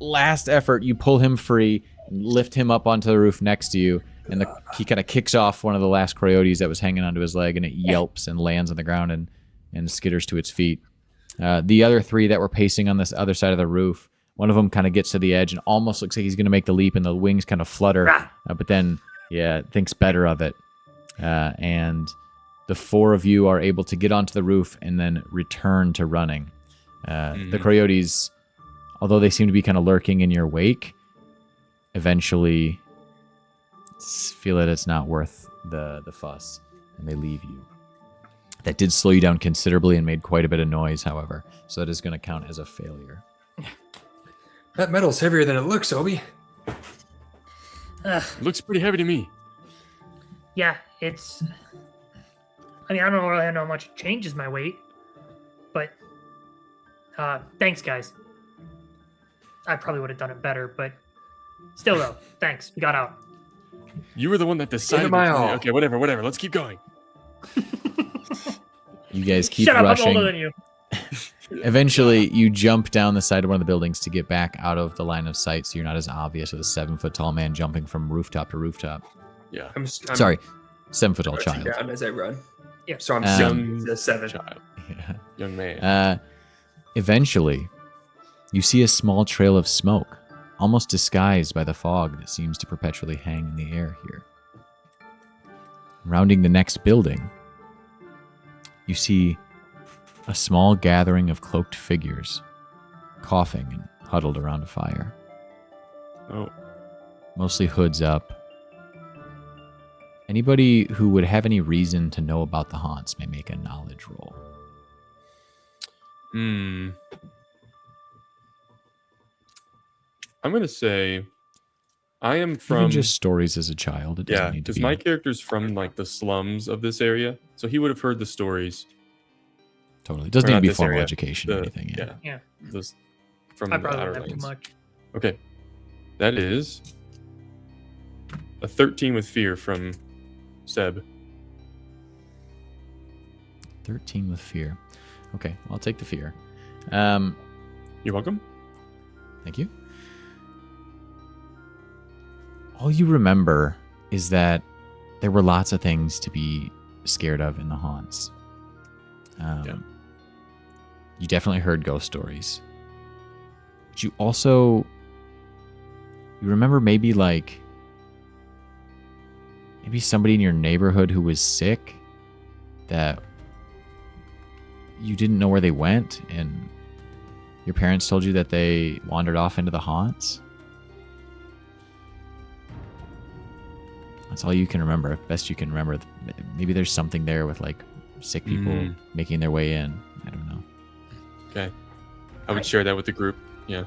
last effort, you pull him free, and lift him up onto the roof next to you, and he kind of kicks off one of the last coyotes that was hanging onto his leg, and it yelps and lands on the ground and skitters to its feet. The other 3 that were pacing on this other side of the roof, one of them kind of gets to the edge and almost looks like he's going to make the leap, and the wings kind of flutter, but then, thinks better of it. And the 4 of you are able to get onto the roof and then return to running. The coyotes, although they seem to be kind of lurking in your wake, eventually feel that it's not worth the fuss, and they leave you. That did slow you down considerably and made quite a bit of noise, however, so that is going to count as a failure. That metal's heavier than it looks, Obi. It looks pretty heavy to me. Yeah, it's. I mean, I don't really know how much it changes my weight, but thanks, guys. I probably would have done it better, but still, though, thanks. We got out. You were the one that decided. my all. Okay, whatever. Let's keep going. You guys keep Shut up! rushing. I'm older than you. Eventually, you jump down the side of one of the buildings to get back out of the line of sight, so you're not as obvious with a 7-foot-tall man jumping from rooftop to rooftop. Yeah. I'm Sorry, 7-foot-tall crouching child. down as I run. Yeah. So I'm Um, 7. Child. Yeah. Young man. Eventually, you see a small trail of smoke, almost disguised by the fog that seems to perpetually hang in the air here. Rounding the next building, you see a small gathering of cloaked figures, coughing and huddled around a fire. Oh. Mostly hoods up. Anybody who would have any reason to know about the haunts may make a knowledge roll. I'm gonna say I am from Even just stories as a child. It doesn't yeah, need to because be. my character's from like the slums of this area, so he would have heard the stories. Totally. It doesn't Or need to not be this formal area, education or the- anything. Yeah. Yeah. This from I the probably outer don't have too lands. much. Okay, that is a 13 with fear from Seb. 13 with fear. Okay, I'll take the fear. You're welcome. Thank you. All you remember is that there were lots of things to be scared of in the haunts. Yeah. You definitely heard ghost stories. But you also... You remember maybe somebody in your neighborhood who was sick that you didn't know where they went, and your parents told you that they wandered off into the haunts. That's all you can remember. Best you can remember. Maybe there's something there with like sick people making their way in. I don't know. Okay, I would share that with the group. Yeah.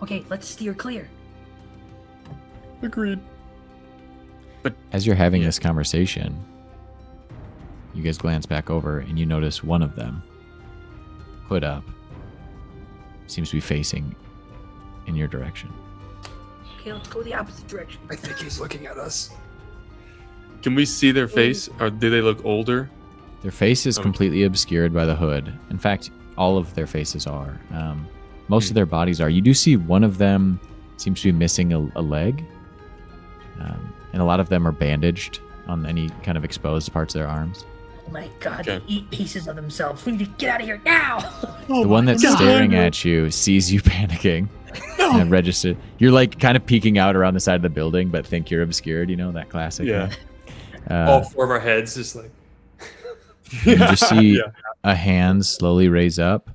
Okay, let's steer clear. Agreed. As you're having Yeah. this conversation, you guys glance back over and you notice one of them, hood up, seems to be facing in your direction. Okay, let's go the opposite direction. I think he's looking at us. Can we see their face, or do they look older? Their face is Oh. completely obscured by the hood. In fact, all of their faces are. Most of their bodies are. You do see one of them seems to be missing a leg. And a lot of them are bandaged on any kind of exposed parts of their arms. Oh my god, Okay. they eat pieces of themselves. We need to get out of here now! The one that's staring at you sees you panicking and registered. You're like kind of peeking out around the side of the building, but think you're obscured, you know, that classic. Yeah. All four of our heads just like. You just see Yeah. a hand slowly raise up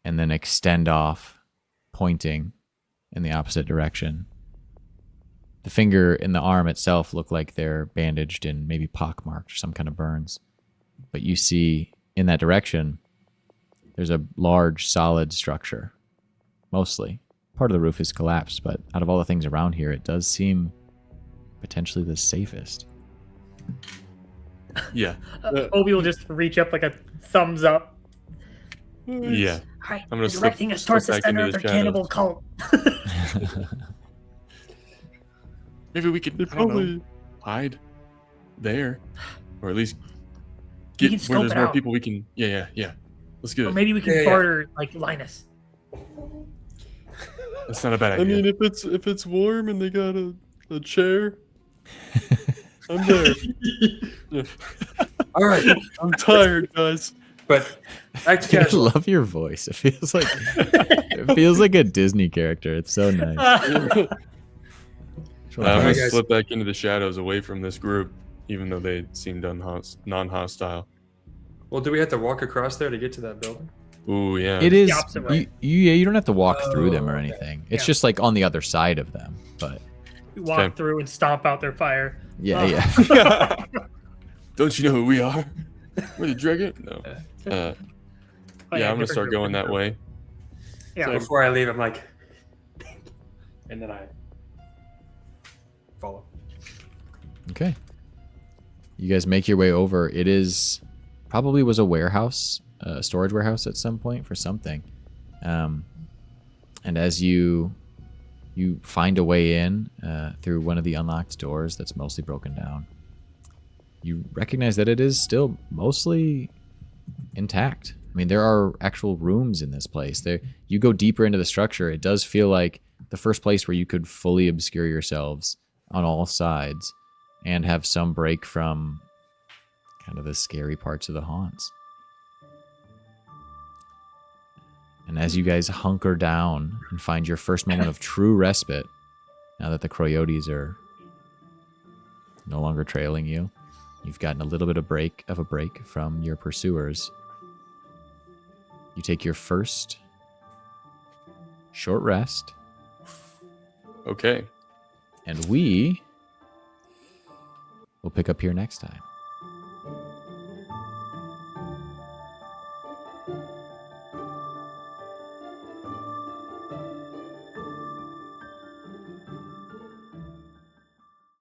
and then extend off, pointing in the opposite direction. The finger and the arm itself look like they're bandaged and maybe pockmarked or some kind of burns. But you see in that direction, there's a large, solid structure. Mostly. Part of the roof is collapsed, but out of all the things around here, it does seem potentially the safest. Yeah. Obi will just reach up like a thumbs up. Yeah. Alright, I'm gonna directing us towards the slip back center into of the their cannibal cult. Maybe we could They probably hide there, or at least We get can where scope there's it more out. people. We can. Yeah. Let's do Or it. maybe we can Yeah. barter, like, Linus. That's not a bad I idea. mean, if it's warm and they got a chair, I'm there. Yeah. All right, I'm tired, guys. but back to I casual. love your voice. It feels like a Disney character. It's so nice. I'm Alright, gonna guys. slip back into the shadows away from this group, even though they seemed non-hostile. Well, do we have to walk across there to get to that building? Ooh, yeah. It is. opposite way. You don't have to walk through them or okay. anything. It's Yeah. just like on the other side of them. But We walk Okay. through and stomp out their fire. yeah. Don't you know who we are? We're the dragon? No. Oh, Yeah, I'm gonna different start group, going that different way. group. Yeah. So before I leave, I'm like, and then I follow. Okay. You guys make your way over. It is probably was a warehouse, a storage warehouse at some point for something. And as you find a way in through one of the unlocked doors that's mostly broken down, you recognize that it is still mostly intact. I mean, there are actual rooms in this place. You go deeper into the structure, it does feel like the first place where you could fully obscure yourselves on all sides and have some break from kind of the scary parts of the haunts. And as you guys hunker down and find your first moment of true respite, now that the coyotes are no longer trailing you, you've gotten a little bit of a break from your pursuers. You take your first short rest, Okay. and we will pick up here next time.